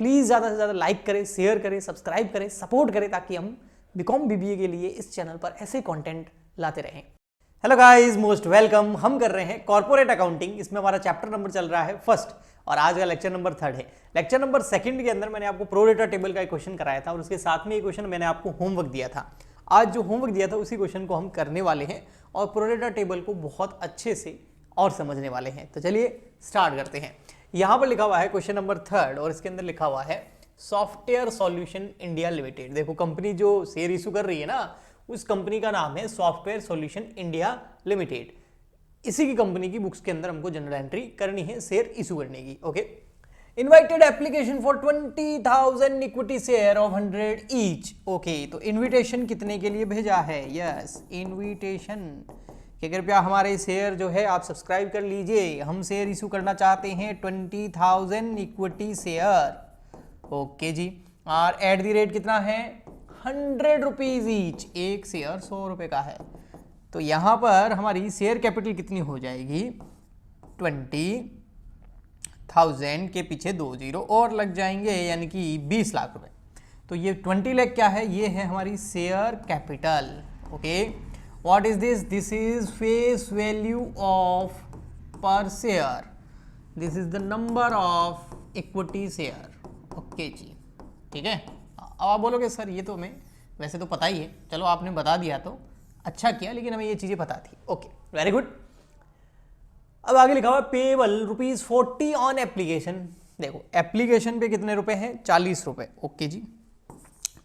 Please ज़्यादा से ज़्यादा लाइक करें, शेयर करें, सब्सक्राइब करें, सपोर्ट करें, ताकि हम बीकॉम बीबीए के लिए इस चैनल पर ऐसे कंटेंट लाते रहें। Hello guys, most welcome. हम कर रहे हैं कॉर्पोरेट अकाउंटिंग। इसमें हमारा चैप्टर नंबर चल रहा है फर्स्ट और आज का लेक्चर नंबर 3 है। लेक्चर नंबर 2 के अंदर मैंने आपको प्रो रेटा टेबल का एक क्वेश्चन कराया था और उसके साथ में ये क्वेश्चन मैंने आपको होमवर्क दिया था। आज जो होमवर्क दिया था उसी क्वेश्चन को हम करने वाले हैं और प्रो रेटा टेबल को बहुत अच्छे से और समझने वाले हैं। तो चलिए स्टार्ट करते हैं। यहाँ पर लिखा हुआ है क्वेश्चन नंबर 3 और इसके अंदर लिखा हुआ है सॉफ्टवेयर सॉल्यूशन इंडिया लिमिटेड। देखो कंपनी जो शेयर इशू कर रही है ना, उस कंपनी का नाम है सॉफ्टवेयर सॉल्यूशन इंडिया लिमिटेड। इसी की कंपनी की बुक्स के अंदर हमको जनरल एंट्री करनी है शेयर इशू करने की। Okay, invited application for 20,000 equity share of 100 each. Okay, तो इनविटेशन कितने के लिए भेजा है? यस, इनविटेशन कि कृपया हमारे शेयर जो है आप सब्सक्राइब कर लीजिए, हम शेयर इशू करना चाहते हैं 20,000 इक्विटी शेयर। ओके जी, और एट द रेट कितना है? 100 रुपीज ईच। एक शेयर 100 रुपए का है। तो यहां पर हमारी शेयर कैपिटल कितनी हो जाएगी? 20,000 के पीछे 2 जीरो और लग जाएंगे, यानी कि 20 लाख रुपए। तो ये 20 लाख क्या है? ये है हमारी share capital. Okay, what is this? This is face value of per share. This is the number of equity share. Okay जी, ठीक है। अब आप बोलोगे सर ये तो हमें वैसे तो पता ही है। चलो आपने बता दिया तो अच्छा किया, लेकिन हमें ये चीज़ें पता थी। Okay, very good. अब आगे लिखा हुआ पेबल ₹40 ऑन एप्लीकेशन। देखो एप्लीकेशन पे कितने रुपए हैं? 40 रुपए। ओके जी,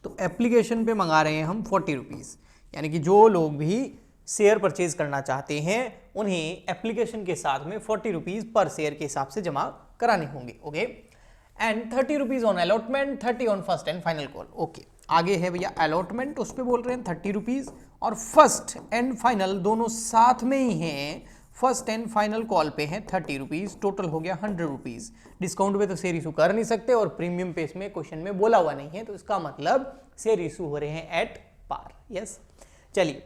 तो एप्लीकेशन पे मंगा रहे हैं हम 40 रुपीज़, यानी कि जो लोग भी शेयर परचेज करना चाहते हैं उन्हें एप्लीकेशन के साथ में 40 रुपीज़ पर शेयर के हिसाब से जमा कराने होंगे। Okay, and 30 rupees on allotment, 30 on first and final call. Okay, आगे है भैया अलॉटमेंट, उस पर बोल रहे हैं 30 रुपीज़, और फर्स्ट एंड फाइनल दोनों साथ में ही हैं। फर्स्ट एंड फाइनल कॉल पे है 30 रुपीज़, टोटल हो गया 100 रुपीज़। डिस्काउंट पे तो शेयर इशू कर नहीं सकते और प्रीमियम पे में क्वेश्चन में बोला हुआ नहीं है, तो इसका मतलब शेयर इशू हो रहे हैं एट पार। यस, चलिए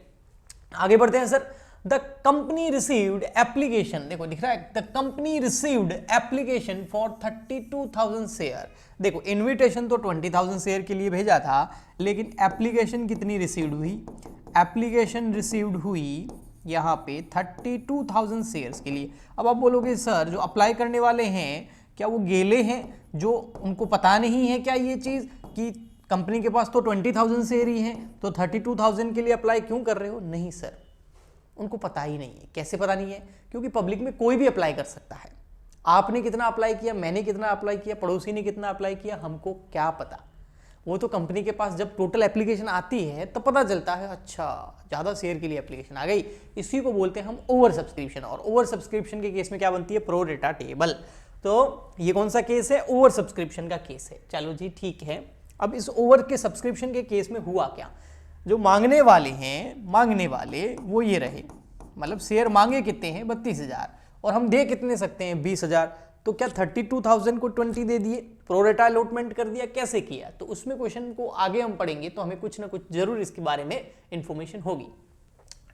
आगे बढ़ते हैं sir. The company received application, देखो दिख रहा है, the company received application for 32,000 share. देखो इनविटेशन तो 20,000 शेयर के लिए भेजा था, लेकिन एप्लीकेशन कितनी रिसीव्ड हुई? एप्लीकेशन रिसीव्ड हुई यहाँ पे 32,000 शेयर्स के लिए। अब आप बोलोगे सर जो अप्लाई करने वाले हैं क्या वो गेले हैं, जो उनको पता नहीं है क्या ये चीज़ कि कंपनी के पास तो 20,000 शेयर ही हैं, तो 32,000 के लिए अप्लाई क्यों कर रहे हो? नहीं सर, उनको पता ही नहीं है। कैसे पता नहीं है? क्योंकि पब्लिक में कोई भी अप्लाई कर सकता है। आपने कितना अप्लाई किया, मैंने कितना अप्लाई किया, पड़ोसी ने कितना अप्लाई किया, हमको क्या पता? वो तो कंपनी के पास जब टोटल एप्लीकेशन आती है तो पता चलता है, अच्छा ज़्यादा शेयर के लिए एप्लीकेशन आ गई। इसी को बोलते हैं हम ओवर सब्सक्रिप्शन, और ओवर सब्सक्रिप्शन के केस में क्या बनती है? प्रो रेटा टेबल। तो ये कौन सा केस है? ओवर सब्सक्रिप्शन का केस है। चलो जी ठीक है। अब इस ओवर के सब्सक्रिप्शन के केस में हुआ क्या? जो मांगने वाले हैं, मांगने वाले वो ये रहे, मतलब शेयर मांगे कितने हैं? 32,000, और हम दे कितने सकते हैं? 20,000। तो क्या 32,000 को 20 दे दिए, प्रोरेटा अलॉटमेंट कर दिया? कैसे किया? तो उसमें क्वेश्चन को आगे हम पढ़ेंगे तो हमें कुछ ना कुछ जरूर इसके बारे में इंफॉर्मेशन होगी।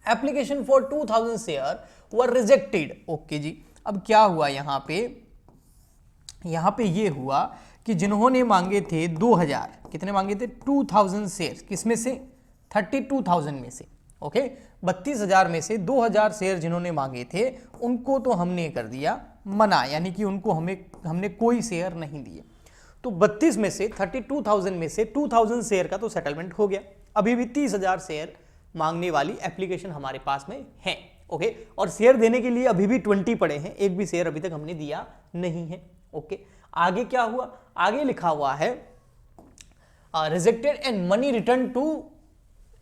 Application for 2,000 share were rejected. Okay जी, अब क्या हुआ यहाँ पे? यहाँ पे ये हुआ कि जिन्होंने मांगे थे 2,000, कितने मांगे थे? 2,000 शेयर, किसमें से? 32,000 में से। ओके, 32,000 में से 2,000 शेयर जिन्होंने मांगे थे उनको तो हमने कर दिया मना, यानी कि उनको हमने कोई शेयर नहीं दिए। तो 32 में से 32,000 में से 2,000 शेयर का तो सेटलमेंट हो गया। अभी भी 30,000 शेयर मांगने वाली एप्लीकेशन हमारे पास में है। ओके, और शेयर देने के लिए अभी भी 20 पड़े हैं, एक भी शेयर अभी तक हमने दिया नहीं है। ओके, आगे क्या हुआ? आगे लिखा हुआ है rejected and money return to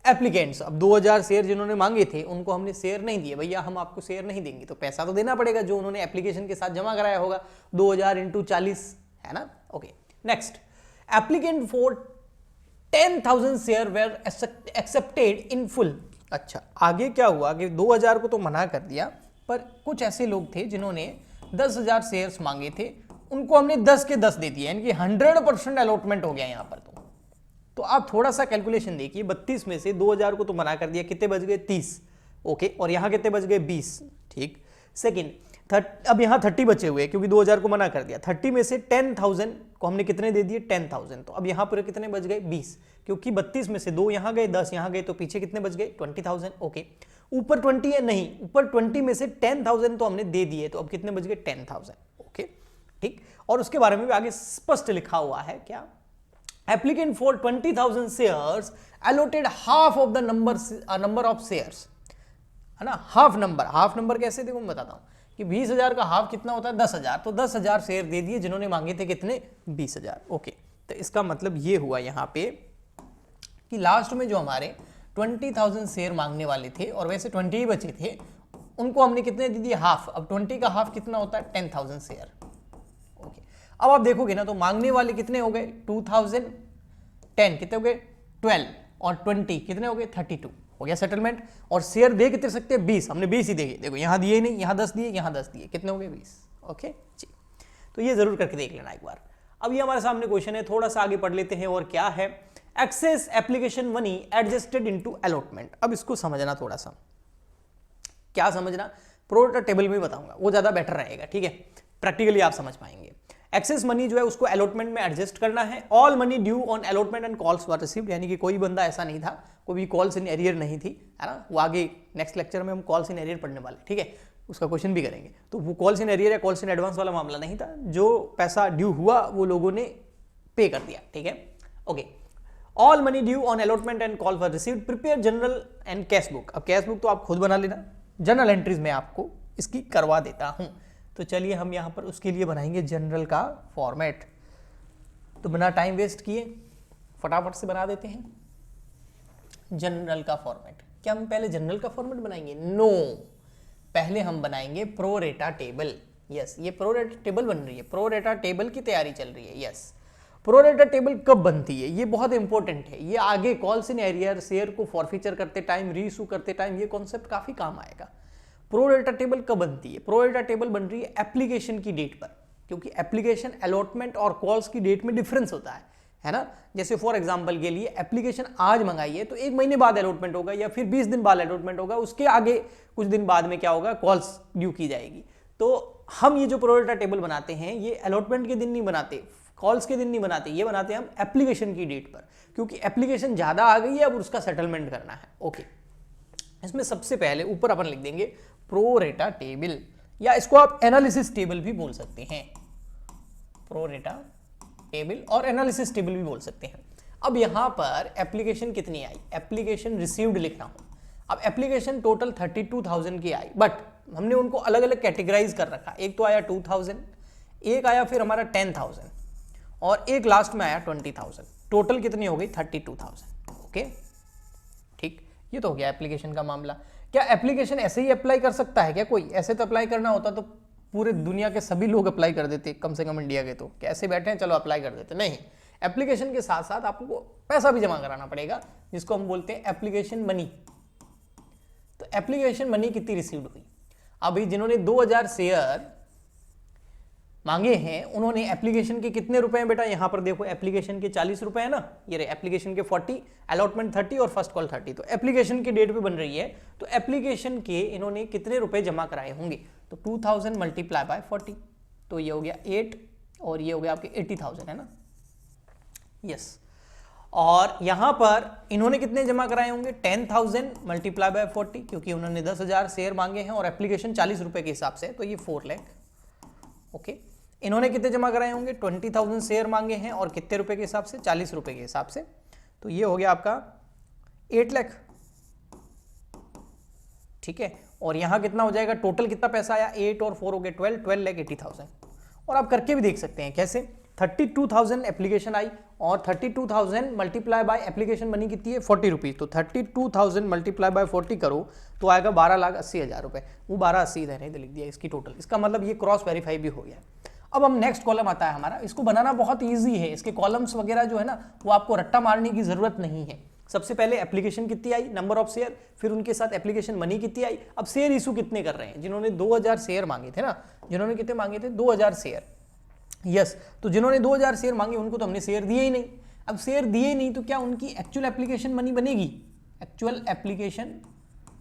applicants. अब 2,000 शेयर जिन्होंने मांगे थे उनको हमने शेयर नहीं दिए। भैया हम आपको शेयर नहीं देंगे, तो पैसा तो देना पड़ेगा जो उन्होंने एप्लीकेशन के साथ जमा कराया होगा। 2,000 × 40 है ना। Okay, next, applicant for 10,000 share were accepted in full. अच्छा, आगे क्या हुआ कि 2,000 को तो मना कर दिया, पर कुछ ऐसे लोग थे जिन्होंने 10,000 शेयर्स मांगे थे, उनको हमने 10 के 10 दे दिए, यानी कि 100% अलॉटमेंट हो गया यहाँ पर। तो आप थोड़ा सा कैलकुलेशन देखिए, 32 में से 2,000 को तो मना कर दिया, कितने बच गए? 30। ओके, और यहाँ कितने बच गए? 20। ठीक, सेकेंड अब यहाँ 30 बचे हुए क्योंकि 2,000 को मना कर दिया। 30 में से 10,000 को हमने कितने दे दिए 10,000, तो अब यहाँ पर कितने बच गए 20, क्योंकि 32 में से 2 यहाँ गए 10 यहाँ गए, तो पीछे कितने बच गए 20,000। ओके, ऊपर 20 है नहीं, ऊपर 20 में से 10,000 तो हमने दे दिए, तो अब कितने बच गए 10,000। ओके ठीक, और उसके बारे में भी आगे स्पष्ट लिखा हुआ है क्या, applicant for 20,000 shares allotted half of the number of shares, है ना। हाफ नंबर कैसे देखो मैं बताता हूं कि 20,000 का हाफ कितना होता है 10,000, तो 10,000 शेयर दे दिए जिन्होंने मांगे थे कितने 20,000। ओके, तो इसका मतलब ये हुआ यहाँ पे कि लास्ट में जो हमारे 20,000 शेयर मांगने वाले थे और वैसे 20 ही बचे थे, उनको हमने कितने दे दिए हाफ। अब 20 का हाफ कितना होता है 10,000 शेयर। ओके, अब आप देखोगे ना तो मांगने वाले कितने हो गए 2000, 10 कितने हो गए 12 और 20 कितने हो गए 32, हो गया सेटलमेंट। और शेयर दे कितने सकते हैं 20, हमने 20 ही देंगे, देखो यहाँ दिए नहीं, यहाँ 10 दिए, यहाँ 10 दिए, कितने हो गए 20। ओके जी, तो ये जरूर करके देख लेना एक बार। अब ये हमारे सामने क्वेश्चन है, थोड़ा सा आगे पढ़ लेते हैं, और क्या है, excess application money adjusted into allotment. अब इसको समझना थोड़ा सा, क्या समझना, प्रोरेटा टेबल में बताऊंगा, वो ज्यादा बेटर रहेगा, ठीक है, प्रैक्टिकली आप समझ पाएंगे। एक्सेस मनी जो है उसको अलॉटमेंट में एडजस्ट करना है। All money due on allotment and calls were received, यानी कि कोई बंदा ऐसा नहीं था, कोई भी कॉल्स इन एरियर नहीं थी, है ना। वो आगे नेक्स्ट लेक्चर में हम कॉल्स इन एरियर पढ़ने वाले, ठीक है, उसका क्वेश्चन भी करेंगे। तो वो कॉल्स इन एरियर या कॉल्स इन एडवांस वाला मामला नहीं था, जो पैसा ड्यू हुआ वो लोगों ने पे कर दिया, ठीक है। Okay, all money due on allotment and call were received, prepare general and cash book. अब कैश बुक तो आप खुद बना लेना, जनरल एंट्रीज में आपको इसकी करवा देता हूं। तो चलिए हम यहां पर उसके लिए बनाएंगे जनरल का फॉर्मेट। तो बिना टाइम वेस्ट किए फटाफट से बना देते हैं जनरल का फॉर्मेट। क्या हम पहले जनरल का फॉर्मेट बनाएंगे? नो, पहले हम बनाएंगे प्रोरेटा टेबल। यस, ये प्रोरेटा टेबल बन रही है, प्रोरेटा टेबल की तैयारी चल रही है। यस, प्रोरेटा टेबल कब बनती है, ये बहुत इंपॉर्टेंट है, ये आगे कॉल्स इन एरियर, शेयर को फॉरफीचर करते टाइम, रीइशू करते टाइम ये कॉन्सेप्ट काफी काम आएगा। प्रोरेटा टेबल कब बनती है? प्रोरेटा टेबल बन रही है एप्लीकेशन की डेट पर, क्योंकि एप्लीकेशन अलॉटमेंट और कॉल्स की डेट में डिफरेंस होता है ना। जैसे फॉर एग्जांपल के लिए एप्लीकेशन आज मंगाई है तो 1 महीने बाद अलॉटमेंट होगा, या फिर 20 दिन बाद अलॉटमेंट होगा, उसके आगे कुछ दिन बाद में क्या होगा, कॉल्स ड्यू की जाएगी। तो हम ये जो प्रोरेटा टेबल बनाते हैं ये अलॉटमेंट के दिन नहीं बनाते, कॉल्स के दिन नहीं बनाते, ये बनाते हैं हम एप्लीकेशन की डेट पर, क्योंकि एप्लीकेशन ज्यादा आ गई है, अब उसका सेटलमेंट करना है। ओके, इसमें सबसे पहले ऊपर अपन लिख देंगे प्रोरेटा टेबल, या इसको आप एनालिसिस टेबल भी बोल सकते हैं, प्रोरेटा टेबल और एनालिसिस टेबल भी बोल सकते हैं। अब यहां पर एप्लीकेशन कितनी आई, एप्लीकेशन रिसीव्ड लिखना हो। अब एप्लीकेशन टोटल 32,000 की आई, बट हमने उनको अलग अलग कैटेगराइज कर रखा, एक तो आया 2,000, एक आया फिर हमारा 10,000 और एक लास्ट में आया 20,000, टोटल कितनी हो गई 32,000। ओके ठीक, ये तो हो गया एप्लीकेशन का मामला। क्या एप्लीकेशन ऐसे ही अप्लाई कर सकता है क्या कोई? ऐसे तो अप्लाई करना होता तो पूरे दुनिया के सभी लोग अप्लाई कर देते, कम से कम इंडिया के, तो कैसे बैठे हैं चलो अप्लाई कर देते, नहीं। एप्लीकेशन के साथ साथ आपको पैसा भी जमा कराना पड़ेगा, जिसको हम बोलते हैं एप्लीकेशन मनी। तो एप्लीकेशन मनी कितनी रिसीव्ड हुई? अभी जिन्होंने 2,000 शेयर मांगे हैं उन्होंने एप्लीकेशन के कितने रुपए हैं बेटा, यहां पर देखो एप्लीकेशन के 40 रुपए है ना, ये रहे एप्लीकेशन के 40, अलॉटमेंट 30 और फर्स्ट कॉल 30। तो एप्लीकेशन की डेट पे बन रही है, तो एप्लीकेशन के इन्होंने कितने रुपए जमा कराए होंगे, तो 2000 मल्टीप्लाई बाय 40, तो ये हो गया 8 और ये हो गया आपके 80,000, है ना। यस, और यहां पर इन्होंने कितने जमा कराए होंगे 10,000 मल्टीप्लाई बाय 40, क्योंकि उन्होंने 10,000 शेयर मांगे हैं और एप्लीकेशन 40 रुपए के हिसाब से, तो ये 4 लाख। ओके, इन्होंने कितने जमा कराए होंगे 20,000 शेयर मांगे हैं और कितने रुपए के हिसाब से 40 रुपए के हिसाब से, तो ये हो गया आपका 8 लाख। ठीक है, और यहां कितना हो जाएगा, टोटल कितना पैसा आया 8 और 4 हो गए 12 लाख 80,000। और आप करके भी देख सकते हैं कैसे, 32,000 एप्लीकेशन आई और 32,000 मल्टीप्लाई बाय एप्लीकेशन मनी कितनी है 40 रुपीज, तो 32,000 मल्टीप्लाई बाय 40 करो तो आएगा 12,80,000 रुपए, वो 12,80 इधर नहीं लिख दिया इसकी टोटल, इसका मतलब ये क्रॉस वेरीफाई भी हो गया। अब हम नेक्स्ट कॉलम आता है हमारा, इसको बनाना बहुत ईजी है, इसके कॉलम्स वगैरह जो है ना वो आपको रट्टा मारने की जरूरत नहीं है। सबसे पहले एप्लीकेशन कितनी आई, नंबर ऑफ शेयर, फिर उनके साथ एप्लीकेशन मनी कितनी आई। अब शेयर इशू कितने कर रहे हैं, जिन्होंने 2,000 शेयर मांगे थे ना, जिन्होंने कितने मांगे थे 2,000 शेयर। यस, तो जिन्होंने 2,000 शेयर मांगे उनको तो हमने शेयर दिए ही नहीं। अब शेयर दिए नहीं तो क्या उनकी एक्चुअल एप्लीकेशन मनी बनेगी? एक्चुअल एप्लीकेशन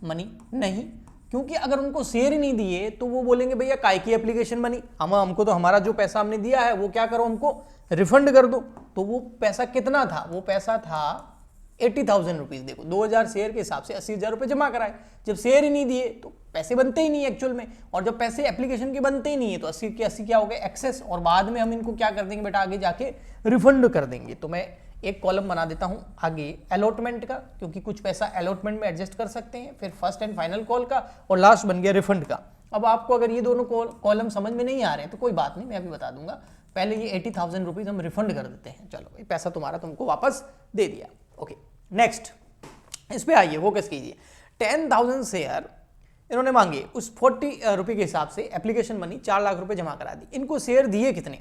मनी नहीं, क्योंकि अगर उनको शेयर ही नहीं दिए तो वो बोलेंगे भैया काय की एप्लीकेशन मनी, हमको तो हमारा जो पैसा हमने दिया है वो क्या करो, हमको रिफंड कर दो। तो वो पैसा कितना था, वो पैसा था 80,000 रुपीज। देखो 2000 शेयर के हिसाब से 80,000 रुपये जमा कराए, जब शेयर ही नहीं दिए तो पैसे बनते ही नहीं एक्चुअल में, और जब पैसे एप्लीकेशन के बनते ही नहीं है तो 80 के 80 क्या हो गए, एक्सेस, और बाद में हम इनको क्या कर देंगे बेटा, आगे जाके रिफंड कर देंगे। तो मैं एक कॉलम बना देता हूं आगे अलॉटमेंट का, क्योंकि कुछ पैसा अलॉटमेंट में एडजस्ट कर सकते हैं, फिर फर्स्ट एंड फाइनल कॉल का, और लास्ट बन गया रिफंड का। अब आपको अगर ये दोनों कॉलम समझ में नहीं आ रहे हैं तो कोई बात नहीं, मैं अभी बता दूंगा। पहले ये 80,000 रुपीज हम रिफंड कर देते हैं, चलो पैसा तुम्हारा तुमको वापस दे दिया। ओके नेक्स्ट, इस पे आइए, फोकस कीजिए। 10,000 शेयर इन्होंने मांगे, उस 40 रुपये के हिसाब से एप्लीकेशन मनी 4 लाख रुपए जमा करा दी। इनको शेयर दिए कितने,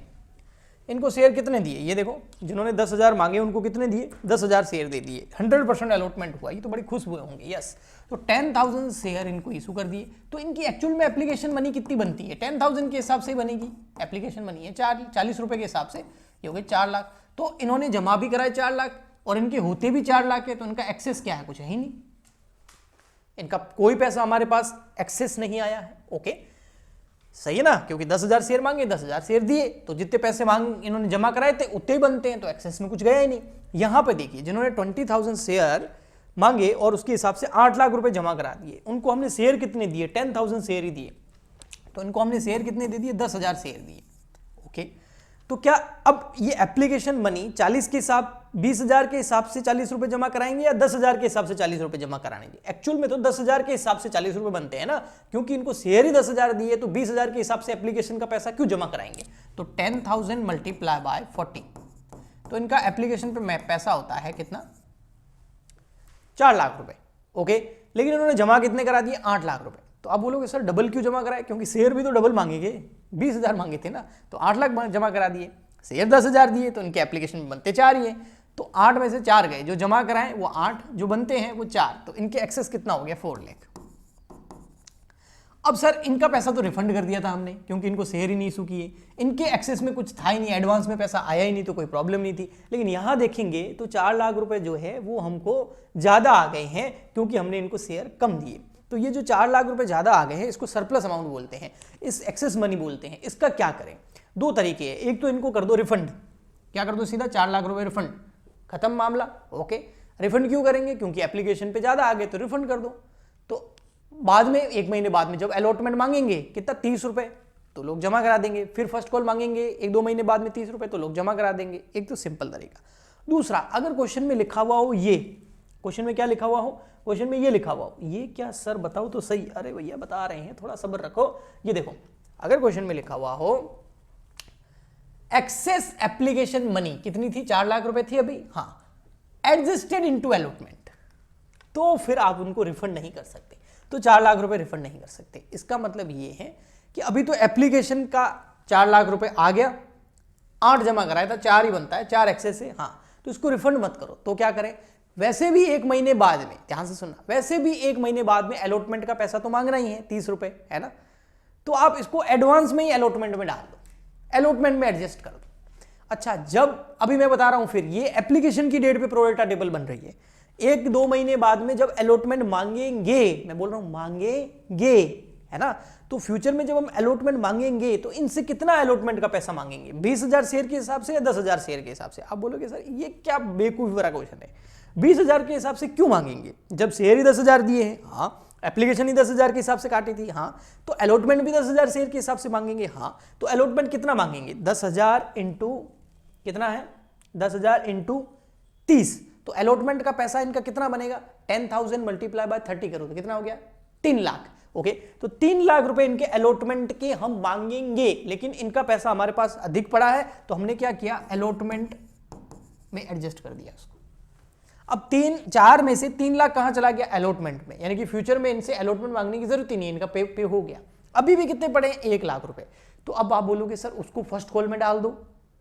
इनको शेयर कितने दिए, ये देखो, जिन्होंने 10,000 मांगे उनको कितने दिए, 10,000 शेयर दे दिए, 100% अलॉटमेंट हुआ, ये तो बड़ी खुश हुए होंगे, यस। तो 10,000 शेयर इनको इशू कर दिए। तो इनकी एक्चुअल में एप्लीकेशन मनी कितनी बनती है, 10,000 के हिसाब से बनेगी एप्लीकेशन मनी है 40 रुपए के हिसाब से, ये हो गए 4 लाख। तो इन्होंने जमा भी कराए 4 लाख और इनके होते भी 4 लाख है, तो इनका एक्सेस क्या है, कुछ है ही नहीं, इनका कोई पैसा हमारे पास एक्सेस नहीं आया है। ओके सही है ना, क्योंकि 10,000 शेयर मांगे, 10,000 शेयर दिए, तो जितने पैसे मांग इन्होंने जमा कराए थे उतने ही बनते हैं, तो एक्सेस में कुछ गया ही नहीं। यहां पे देखिए, जिन्होंने 20,000 शेयर मांगे और उसके हिसाब से 8 लाख रुपए जमा करा दिए, उनको हमने शेयर कितने दिए, 10,000 शेयर ही दिए, तो इनको हमने शेयर कितने दे दिए, 10,000 शेयर दिए। ओके, तो क्या अब ये एप्लीकेशन मनी 40 के हिसाब 20,000 के हिसाब से 40 रुपए जमा कराएंगे या 10,000 के हिसाब से 40 रुपए जमा कराएंगे? एक्चुअल में तो 10,000 के हिसाब से 40 रुपए बनते हैं ना, क्योंकि इनको शेयर ही 10,000 दिए, तो 20,000 के हिसाब से एप्लीकेशन का पैसा क्यों जमा कराएंगे? तो 10,000 मल्टीप्लाई बाय 40, तो इनका एप्लीकेशन पे पैसा होता है कितना, 4 लाख रुपए। ओके, लेकिन इन्होंने जमा कितने करा दिए, 8 लाख रुपए। तो आप बोलोगे सर डबल क्यों जमा कराए, क्योंकि शेयर भी तो डबल मांगेंगे, 20,000 मांगे थे ना, तो 8 लाख जमा करा दिए, शेयर 10,000 दिए, तो इनके एप्लीकेशन में बनते 4 ही है, तो 8 में से 4 गए, जो जमा कराएं वो 8, जो बनते हैं वो 4, तो इनके एक्सेस कितना हो गया, 4 लाख। अब सर इनका पैसा तो रिफंड कर दिया था हमने, क्योंकि इनको शेयर ही नहीं इशू किए, इनके एक्सेस में कुछ था ही नहीं, एडवांस में पैसा आया ही नहीं, तो कोई प्रॉब्लम नहीं थी। लेकिन यहां देखेंगे तो 4 लाख रुपए जो है वो हमको ज्यादा आ गए हैं, क्योंकि हमने इनको शेयर कम दिए। तो ये जो 4 लाख रुपए ज्यादा आ गए हैं, इसको सरप्लस अमाउंट बोलते हैं, इस एक्सेस मनी बोलते हैं। इसका क्या करें, 2 तरीके हैं, एक तो इनको कर दो रिफंड, क्या कर दो, सीधा 4 लाख रुपए रिफंड, खत्म मामला। ओके, रिफंड क्यों करेंगे, क्योंकि एप्लीकेशन पे ज्यादा आ गए, तो रिफंड कर दो। तो बाद में 1 महीने बाद में जब अलॉटमेंट मांगेंगे कितना, 30 रुपए, तो लोग जमा करा देंगे, फिर फर्स्ट कॉल मांगेंगे 1-2 महीने बाद में 30 रुपए, तो लोग जमा करा देंगे। एक तो सिंपल तरीका। दूसरा, अगर क्वेश्चन में लिखा हुआ हो, ये क्वेश्चन में क्या लिखा हुआ हो, क्वेश्चन में ये लिखा हुआ हो, ये क्या सर बताओ तो सही, अरे भैया बता रहे हैं, थोड़ा सब्र रखो। ये देखो, अगर क्वेश्चन में लिखा हुआ हो एक्सेस एप्लीकेशन मनी कितनी थी, 4 लाख रुपए थी अभी, हाँ, एडजस्टेड इनटू अलॉटमेंट, तो फिर आप उनको रिफंड नहीं कर सकते, तो 4 लाख रुपए रिफंड नहीं कर सकते। इसका मतलब ये है कि अभी तो एप्लीकेशन का 4 लाख रुपए आ गया, 8 जमा कराया था, 4 ही बनता है, 4 एक्सेस है, हाँ, तो इसको रिफंड मत करो। तो क्या करें, वैसे भी 1 महीने बाद में, ध्यान से सुनना, वैसे भी 1 महीने बाद में अलॉटमेंट का पैसा तो मांगना ही है, 30 रुपए है ना, तो आप इसको एडवांस में ही अलॉटमेंट में डाल दो, अलॉटमेंट में एडजस्ट कर दो। अच्छा, जब अभी मैं बता रहा हूं, फिर ये एप्लीकेशन की डेट पे प्रोरेटा टेबल बन रही है, 1-2 महीने बाद में जब अलॉटमेंट मांगेंगे, मैं बोल रहा हूं मांगेंगे, है ना, तो फ्यूचर में जब हम अलॉटमेंट मांगेंगे तो इनसे कितना अलॉटमेंट का पैसा मांगेंगे, 20,000 शेयर के हिसाब से या 10,000 शेयर के हिसाब से? आप बोलोगे सर ये क्या बेवकूफी भरा क्वेश्चन है, 20,000 के हिसाब से क्यों मांगेंगे, जब शेयर ही 10,000 दिए हैं, हाँ, एप्लीकेशन ही 10,000 के हिसाब से काटी थी, हाँ, तो अलॉटमेंट भी 10,000 शेयर के हिसाब से मांगेंगे, हाँ, तो अलॉटमेंट कितना मांगेंगे, 10,000 इंटू कितना है, 10,000 इंटू 30, तो अलॉटमेंट का पैसा इनका कितना बनेगा, 10,000 मल्टीप्लाई बाय 30 करो तो कितना हो गया, 3 लाख। ओके, तो 3 लाख रुपए इनके अलॉटमेंट के हम मांगेंगे, लेकिन इनका पैसा हमारे पास अधिक पड़ा है, तो हमने क्या किया, अलॉटमेंट में एडजस्ट कर दिया उसको। अब 4 में से 3 लाख कहां चला गया, अलॉटमेंट में, यानी कि फ्यूचर में इनसे अलॉटमेंट मांगने की जरूरत ही नहीं, इनका पे हो गया। अभी भी कितने पड़े हैं, 1 लाख रुपए। तो अब आप बोलोगे सर उसको फर्स्ट कॉल में डाल दो,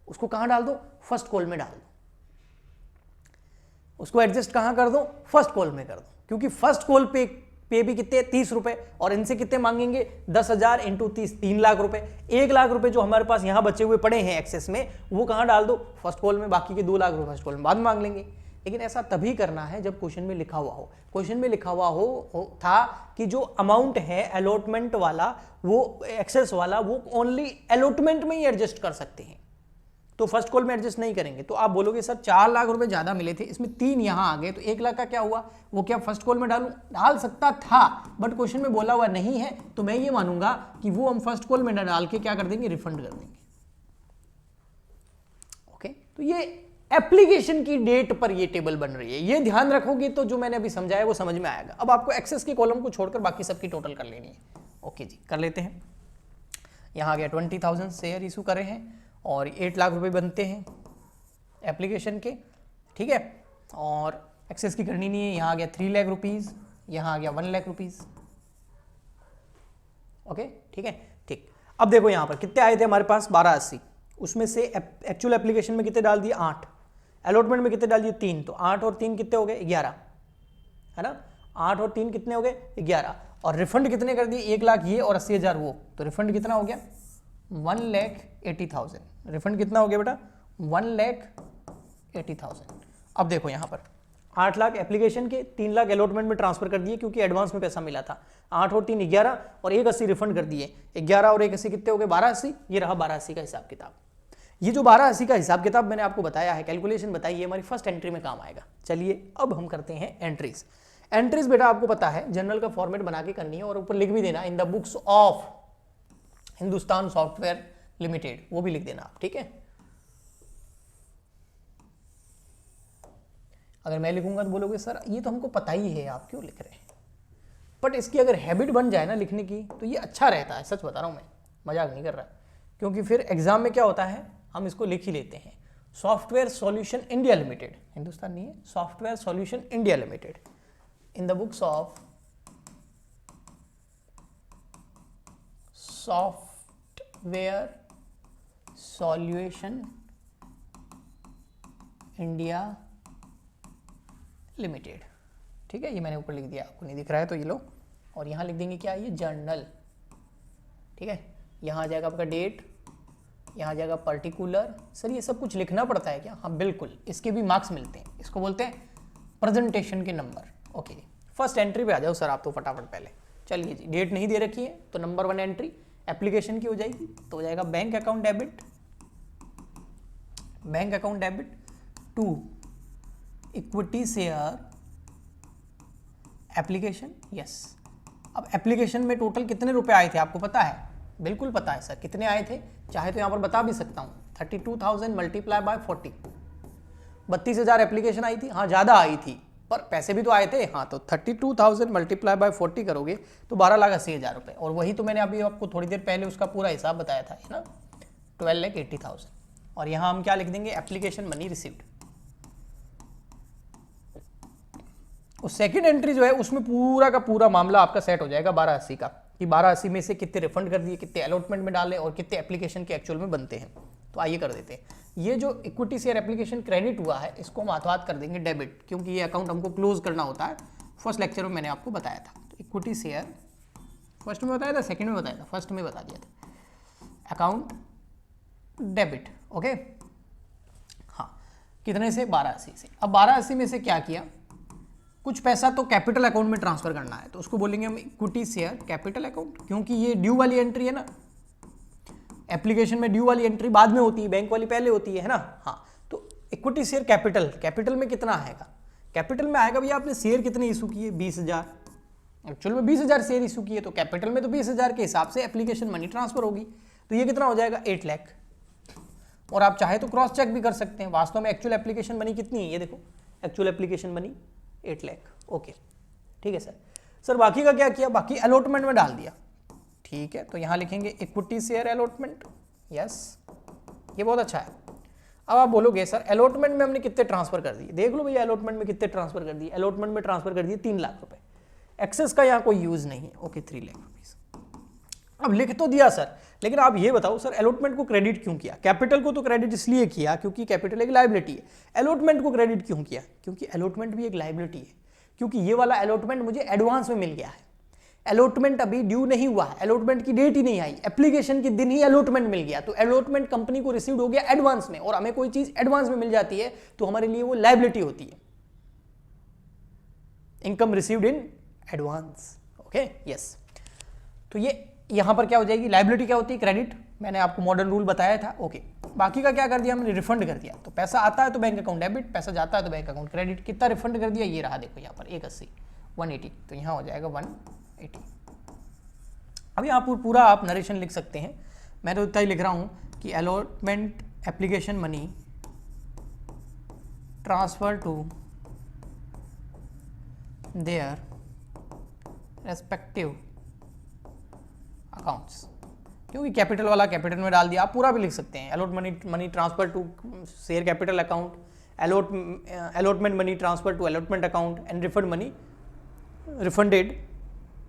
उसको कहां डाल दो, फर्स्ट कॉल में डाल दो, उसको एडजस्ट कहां कर दो, फर्स्ट कॉल में कर दो, क्योंकि फर्स्ट कॉल पे भी कितने, 30 रुपए, और इनसे कितने मांगेंगे, 10,000 इंटू 30, 3 लाख रुपए। 1 लाख रुपए जो हमारे पास यहां बचे हुए पड़े हैं एक्सेस में, वो कहां डाल दो, फर्स्ट कॉल में, बाकी के 2 लाख रुपए फर्स्ट कॉल में बाद में मांग लेंगे। लेकिन ऐसा तभी करना है जब क्वेश्चन में लिखा हुआ हो। क्वेश्चन में लिखा हुआ हो था कि जो अमाउंट है अलॉटमेंट वाला, वो एक्सेस वाला, वो ओनली अलॉटमेंट में ही एडजस्ट कर सकते हैं, तो फर्स्ट कॉल में एडजस्ट नहीं करेंगे। तो आप बोलोगे सर 4 लाख रुपए ज्यादा मिले थे, इसमें 3 यहां आ गए, तो 1 लाख का क्या हुआ, वो क्या फर्स्ट कॉल में डाल सकता था, बट क्वेश्चन में बोला हुआ नहीं है, तो मैं ये मानूंगा कि वो हम फर्स्ट कॉल में डाल के क्या कर देंगे, रिफंड कर देंगे। ओके, तो ये एप्लीकेशन की डेट पर ये टेबल बन रही है, ये ध्यान रखोगे तो जो मैंने अभी समझाया वो समझ में आएगा। अब आपको एक्सेस के कॉलम को छोड़कर बाकी सबकी टोटल कर लेनी है। ओके जी, कर लेते हैं। यहां आ गया 20,000 शेयर इशू करे हैं और 8 लाख रुपए बनते हैं एप्लीकेशन के, ठीक है, और एक्सेस की करनी नहीं है। यहाँ आ गया 3 लाख रुपीज़, यहाँ आ गया 1 लाख रुपीज़। ओके, ठीक है, ठीक। अब देखो यहाँ पर कितने आए थे हमारे पास, 1280, उसमें से एक्चुअल एप्लीकेशन में कितने डाल दिए, 8, अलॉटमेंट में कितने डाल दिए, 3, तो 8 और 3 कितने हो गए, 11, है ना, 8 और 3 कितने हो गए, 11, और रिफंड कितने कर दिए, 1 लाख ये और 80,000 वो, तो रिफंड कितना हो गया, 1,80,000। रिफंड कितना हो गया बेटा, 1,80,000। अब देखो यहाँ पर 8 लाख एप्लीकेशन के, 3 लाख अलॉटमेंट में ट्रांसफर कर दिए क्योंकि एडवांस में पैसा मिला था, 8 और 3 11 और 180 रिफंड कर दिए, 11 और 180 कितने हो गए, 1280। ये रहा 1280 का हिसाब किताब। ये जो 1280 का हिसाब किताब मैंने आपको बताया है, कैलकुलेशन बताई है, हमारी फर्स्ट एंट्री में काम आएगा। चलिए अब हम करते हैं एंट्रीज। एंट्रीज बेटा आपको पता है जनरल का फॉर्मेट बना के करनी है और ऊपर लिख भी देना in the books of Hindustan software limited, वो भी लिख देना आप, ठीक है। अगर मैं लिखूंगा तो बोलोगे सर ये तो हमको पता ही है, आप क्यों लिख रहे हैं, बट इसकी अगर हैबिट बन जाए ना लिखने की तो ये अच्छा रहता है, सच बता रहा हूं मैं, मजाक नहीं कर रहा, क्योंकि फिर एग्जाम में क्या होता है हम इसको लिख ही लेते हैं। Software solution India limited, Hindustan नहीं है, software solution India limited, in the books of software solution India limited, ठीक है। ये मैंने ऊपर लिख दिया, आपको नहीं दिख रहा है तो ये लो, और यहाँ लिख देंगे क्या, ये जर्नल, ठीक है। यहाँ आ जाएगा आपका डेट, यहाँ आ जाएगा पर्टिकुलर। सर ये सब कुछ लिखना पड़ता है क्या, हाँ बिल्कुल, इसके भी मार्क्स मिलते हैं, इसको बोलते हैं प्रेजेंटेशन के नंबर। ओके, फर्स्ट एंट्री पे आ जाओ सर आप तो फटाफट पहले। चलिए जी, डेट नहीं दे रखी है तो नंबर 1 एंट्री एप्लीकेशन की हो जाएगी, तो हो जाएगा bank account debit, bank account debit to equity share application, yes. अब एप्लीकेशन में टोटल कितने रुपए आए थे आपको पता है, बिल्कुल पता है सर, कितने आए थे, चाहे तो यहाँ पर बता भी सकता हूँ, 32,000 मल्टीप्लाई बाय 40, 32,000 एप्लीकेशन आई थी, हाँ ज़्यादा आई थी पर पैसे भी तो आए थे, हाँ, तो 32,000 मल्टीप्लाई बाय 40 करोगे तो 12,80,000 रुपये, और वही तो मैंने अभी आपको थोड़ी देर पहले उसका पूरा हिसाब बताया था, है ना, 12,80,000। और यहाँ हम क्या लिख देंगे, एप्लीकेशन मनी रिसीव्ड। उस सेकंड एंट्री जो है उसमें पूरा का पूरा मामला आपका सेट हो जाएगा 1280 का, कि 1280 में से कितने रिफंड कर दिए, कितने अलॉटमेंट में डाले और कितने एप्लीकेशन के एक्चुअल में बनते हैं। तो आइए कर देते हैं। ये जो इक्विटी शेयर एप्लीकेशन क्रेडिट हुआ है इसको हम हाथों हाथ कर देंगे डेबिट, क्योंकि ये अकाउंट हमको क्लोज करना होता है। फर्स्ट लेक्चर में मैंने आपको बताया था, तो इक्विटी शेयर फर्स्ट में बताया था, सेकेंड में बताया था, फर्स्ट में बता दिया था, अकाउंट डेबिट। ओके, हाँ, कितने से, 1280 से। अब 1280 में से क्या किया, कुछ पैसा तो कैपिटल अकाउंट में ट्रांसफर करना है, तो उसको बोलेंगे हम इक्विटी शेयर कैपिटल अकाउंट, क्योंकि ये ड्यू वाली एंट्री है ना, एप्लीकेशन में ड्यू वाली एंट्री बाद में होती है, बैंक वाली पहले होती है ना, हाँ। तो इक्विटी शेयर कैपिटल, कैपिटल में कितना आएगा, कैपिटल में आएगा भैया आपने शेयर कितने इशू किए, 20,000, एक्चुअल में 20,000 शेयर इशू किए, तो कैपिटल में तो 20,000 के हिसाब से एप्लीकेशन मनी ट्रांसफर होगी, तो ये कितना हो जाएगा, 8 लाख। और आप चाहे तो क्रॉस चेक भी कर सकते हैं, वास्तव में एक्चुअल एप्लीकेशन मनी कितनी है, ये देखो, actual application money 8 lakh. Okay, ठीक है सर। सर बाकी का क्या किया, बाकी अलॉटमेंट में डाल दिया, ठीक है, तो यहां लिखेंगे इक्विटी शेयर अलॉटमेंट, यस, ये बहुत अच्छा है। अब आप बोलोगे सर अलॉटमेंट में हमने कितने ट्रांसफर कर दिए, देख लो भैया अलॉटमेंट में कितने ट्रांसफर कर दिए, अलॉटमेंट में ट्रांसफर कर दिए 3 लाख रुपए, एक्सेस का यहाँ कोई यूज नहीं है। Okay, 3 lakh rupees. अब लिख तो दिया सर, लेकिन आप ये बताओ सर अलॉटमेंट को क्रेडिट क्यों किया, कैपिटल को तो क्रेडिट इसलिए किया क्योंकि कैपिटल एक लायबिलिटी है, अलॉटमेंट को क्रेडिट क्यों किया, क्योंकि अलॉटमेंट भी एक लायबिलिटी है, क्योंकि ये वाला अलॉटमेंट मुझे एडवांस में मिल गया है, अलॉटमेंट अभी ड्यू नहीं हुआ है, अलॉटमेंट की डेट ही नहीं आई, एप्लीकेशन के दिन ही अलॉटमेंट मिल गया, तो अलॉटमेंट कंपनी को रिसीव हो गया एडवांस में, और हमें कोई चीज एडवांस में मिल जाती है तो हमारे लिए वो लायबिलिटी होती है, income received in advance. Okay, yes. तो ये यहां पर क्या हो जाएगी, लायबिलिटी क्या होती है, क्रेडिट, मैंने आपको मॉडर्न रूल बताया था। ओके, बाकी का क्या कर दिया हमने, रिफंड कर दिया। तो पैसा आता है तो बैंक अकाउंट डेबिट, पैसा जाता है तो बैंक अकाउंट क्रेडिट। कितना रिफंड कर दिया, ये रहा देखो यहाँ पर 180, 180, तो यहाँ हो जाएगा 180। अब यहाँ पर पूरा आप नरेशन लिख सकते हैं, मैं तो इतना ही लिख रहा हूँ कि allotment application money transfer to their respective accounts, क्योंकि कैपिटल वाला कैपिटल में डाल दिया। आप पूरा भी लिख सकते हैं, allot money transfer to share capital account, allotment money transfer to allotment account and refund money refunded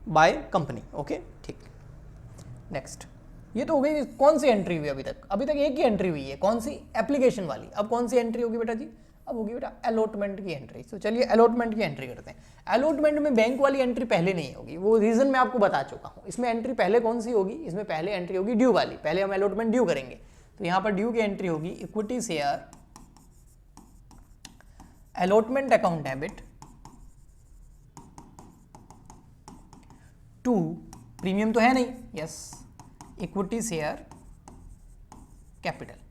by company. Okay ठीक, नेक्स्ट। ये तो हो गई कौन सी एंट्री हुई, अभी तक एक ही एंट्री हुई है, कौन सी, एप्लीकेशन वाली। अब कौन सी एंट्री होगी बेटा जी, अब होगी बेटा अलॉटमेंट की एंट्री। तो चलिए अलॉटमेंट की एंट्री करते हैं। अलॉटमेंट में बैंक वाली एंट्री पहले नहीं होगी, वो रीजन मैं आपको बता चुका हूँ। इसमें एंट्री पहले कौन सी होगी, इसमें पहले एंट्री होगी ड्यू वाली, पहले हम अलॉटमेंट ड्यू करेंगे। तो यहाँ पर ड्यू की एंट्री होगी equity share allotment account debit to, premium तो है नहीं, यस, इक्विटी शेयर कैपिटल।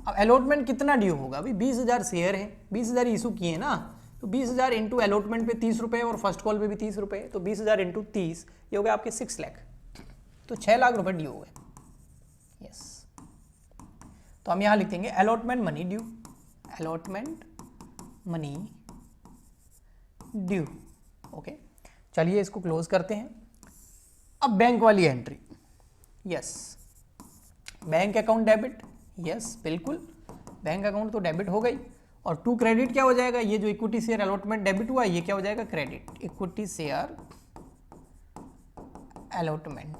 अब अलॉटमेंट कितना ड्यू होगा, अभी 20,000 शेयर है, 20,000 इशू किए ना, तो 20,000 इंटू अलॉटमेंट पे 30 रुपये और फर्स्ट कॉल पे भी 30 रुपये, तो 20,000 इंटू 30, ये हो गया आपके 6 लाख, तो 6 लाख रुपए ड्यू हो गए, यस। तो हम यहाँ लिख देंगे allotment money due, allotment money due. Okay, चलिए इसको क्लोज करते हैं। अब बैंक वाली entry, yes, bank account debit, yes बिल्कुल, बैंक अकाउंट तो डेबिट हो गई। और टू क्रेडिट क्या हो जाएगा, ये जो इक्विटी शेयर अलॉटमेंट डेबिट हुआ ये क्या हो जाएगा, क्रेडिट, इक्विटी शेयर अलॉटमेंट।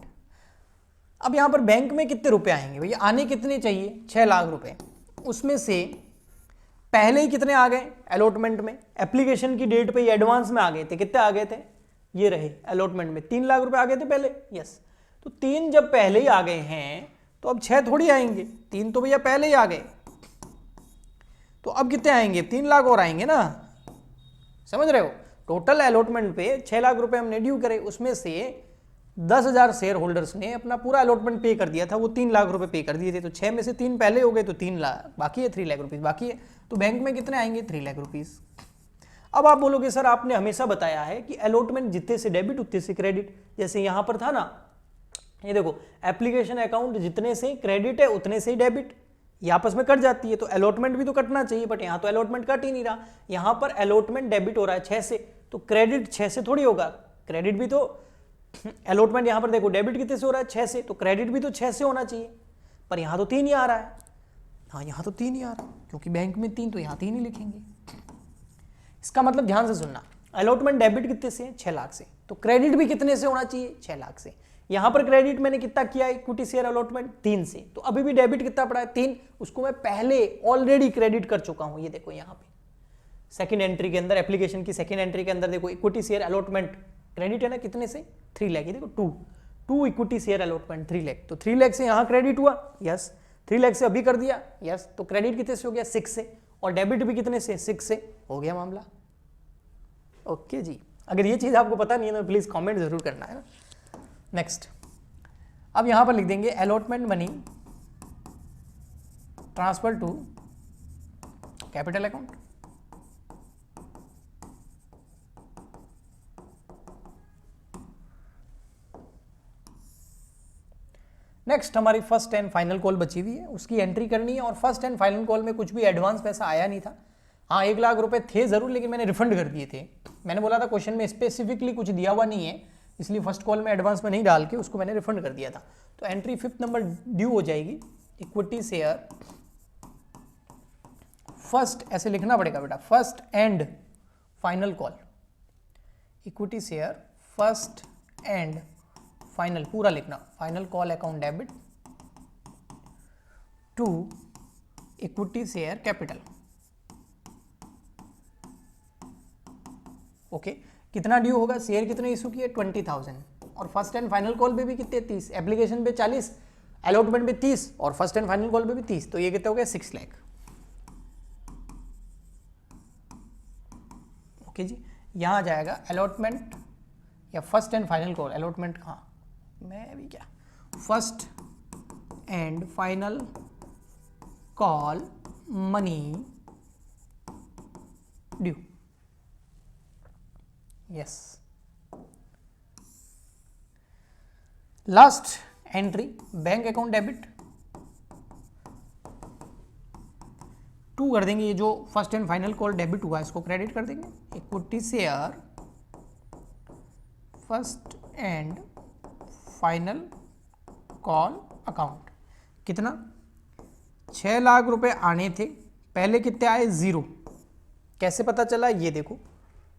अब यहां पर बैंक में कितने रुपए आएंगे भैया, आने कितने चाहिए, 6 लाख रुपए, उसमें से पहले ही कितने आ गए अलॉटमेंट में, एप्लीकेशन की डेट पे ये एडवांस में आ गए थे, कितने आ गए थे, ये रहे अलॉटमेंट में 3 लाख रुपए आ गए थे पहले, यस। तो 3 जब पहले ही आ गए हैं तो अब 6 थोड़ी आएंगे, 3 तो भैया पहले ही आ गए, तो अब कितने आएंगे, 3 लाख और आएंगे ना, समझ रहे हो। टोटल अलॉटमेंट पे 6 लाख रुपए हमने ड्यू करे, उसमें से 10,000 शेयर होल्डर्स ने अपना पूरा अलॉटमेंट पे कर दिया था, वो 3 लाख रुपए पे कर दिए थे, तो 6 में से 3 पहले हो गए, तो 3 लाख बाकी है, 3 लाख रुपीज बाकी है, तो बैंक में कितने आएंगे, 3 लाख रुपीज। अब आप बोलोगे सर आपने हमेशा बताया है कि अलॉटमेंट जितने से डेबिट उतने से क्रेडिट, जैसे यहां पर था ना, ये देखो एप्लीकेशन अकाउंट जितने से क्रेडिट है उतने से ही डेबिट, ये आपस में कट जाती है, तो अलॉटमेंट भी तो कटना चाहिए, बट यहां तो अलॉटमेंट कट ही नहीं रहा, यहां पर अलॉटमेंट डेबिट हो रहा है 6 से, तो क्रेडिट 6 से थोड़ी होगा, क्रेडिट भी तो, अलॉटमेंट यहां पर देखो डेबिट कितने से हो रहा है 6 से, तो क्रेडिट भी तो 6 से होना चाहिए, पर यहां तो 3 ही आ रहा है, हाँ यहां तो 3 ही आ रहा है, क्योंकि बैंक में 3 तो यहां 3 ही लिखेंगे। इसका मतलब ध्यान से सुनना, अलॉटमेंट डेबिट कितने से, 6 लाख से, तो क्रेडिट भी कितने से होना चाहिए, 6 लाख से। यहां पर क्रेडिट मैंने कितना किया, इक्विटी शेयर अलॉटमेंट 3 से, तो अभी भी डेबिट कितना पड़ा है 3, उसको मैं पहले ऑलरेडी क्रेडिट कर चुका हूं, ये देखो यहां पे सेकंड एंट्री के अंदर, एप्लीकेशन की सेकंड एंट्री के अंदर देखो इक्विटी शेयर अलॉटमेंट क्रेडिट है ना, कितने से, 3 लाख, ये देखो 2 इक्विटी शेयर अलॉटमेंट 3 लाख, तो 3 लाख से यहां क्रेडिट हुआ, यस, 3 लाख से अभी कर दिया, यस, तो क्रेडिट कितने से हो गया, 6 से, और डेबिट भी कितने से, 6 से, हो गया मामला। ओके जी, अगर ये चीज आपको पता नहीं है तो प्लीज कमेंट जरूर करना है ना। नेक्स्ट, अब यहां पर लिख देंगे allotment money transfer to capital account, next हमारी फर्स्ट एंड फाइनल कॉल बची हुई है, उसकी एंट्री करनी है, और फर्स्ट एंड फाइनल कॉल में कुछ भी एडवांस पैसा आया नहीं था, हाँ 1 लाख रुपए थे जरूर, लेकिन मैंने रिफंड कर दिए थे, मैंने बोला था क्वेश्चन में स्पेसिफिकली कुछ दिया हुआ नहीं है, इसलिए फर्स्ट कॉल में एडवांस में नहीं डाल के उसको मैंने रिफंड कर दिया था। तो एंट्री 5th नंबर ड्यू हो जाएगी, इक्विटी शेयर फर्स्ट, ऐसे लिखना पड़ेगा बेटा, first and final call, equity share first and final, पूरा लिखना, final call account debit to equity share capital. Okay, कितना ड्यू होगा, शेयर कितने इशू किए, 20,000, और फर्स्ट एंड फाइनल कॉल पे भी कितने, 30, एप्लीकेशन पे 40, अलॉटमेंट पे 30, और फर्स्ट एंड फाइनल कॉल पे भी 30, तो ये कितने हो गए, 6 लाख। ओके जी, यहां आ जाएगा अलॉटमेंट या first and final call, allotment कहाँ, मैं अभी क्या, first and final call money due. Yes, last entry bank account debit to कर देंगे, ये जो first and final call debit हुआ इसको क्रेडिट कर देंगे। Equity share first and final call account, कितना 6 लाख रुपए आने थे, पहले कितने आए 0। कैसे पता चला, ये देखो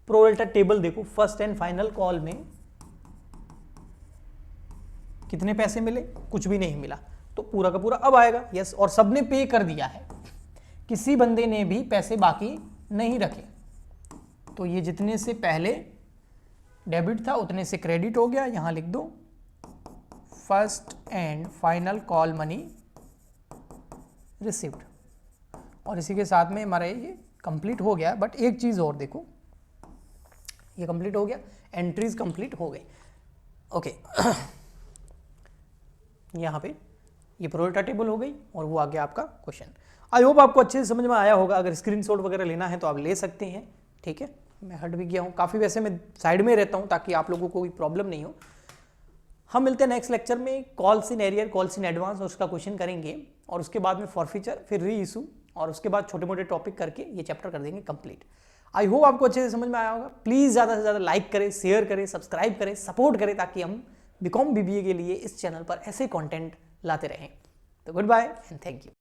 प्रो रेटा टेबल देखो, फर्स्ट एंड फाइनल कॉल में कितने पैसे मिले, कुछ भी नहीं मिला, तो पूरा का पूरा अब आएगा। यस, और सबने पे कर दिया है, किसी बंदे ने भी पैसे बाकी नहीं रखे, तो ये जितने से पहले डेबिट था उतने से क्रेडिट हो गया। यहां लिख दो first and final call money received, और इसी के साथ में हमारा ये कंप्लीट हो गया। बट एक चीज और देखो, ये कंप्लीट हो गया, एंट्रीज कंप्लीट हो गई। ओके यहाँ पे ये प्रोरेटा टेबल हो गई और वो आ गया आपका क्वेश्चन। आई होप आपको अच्छे से समझ में आया होगा। अगर स्क्रीनशॉट वगैरह लेना है तो आप ले सकते हैं, ठीक है। मैं हट भी गया हूँ काफ़ी, वैसे मैं साइड में रहता हूँ ताकि आप लोगों को कोई प्रॉब्लम नहीं हो। हम मिलते हैं नेक्स्ट लेक्चर में, calls in arrear, calls in advance, और उसका क्वेश्चन करेंगे, और उसके बाद में फॉरफीचर, फिर री इशू, और उसके बाद छोटे मोटे टॉपिक करके ये चैप्टर कर देंगे कंप्लीट। आई होप आपको अच्छे से समझ में आया होगा। प्लीज़ ज़्यादा से ज़्यादा लाइक करें, शेयर करें, सब्सक्राइब करें, सपोर्ट करें, ताकि हम बीकॉम बीबीए के लिए इस चैनल पर ऐसे कंटेंट लाते रहें। तो goodbye and thank you.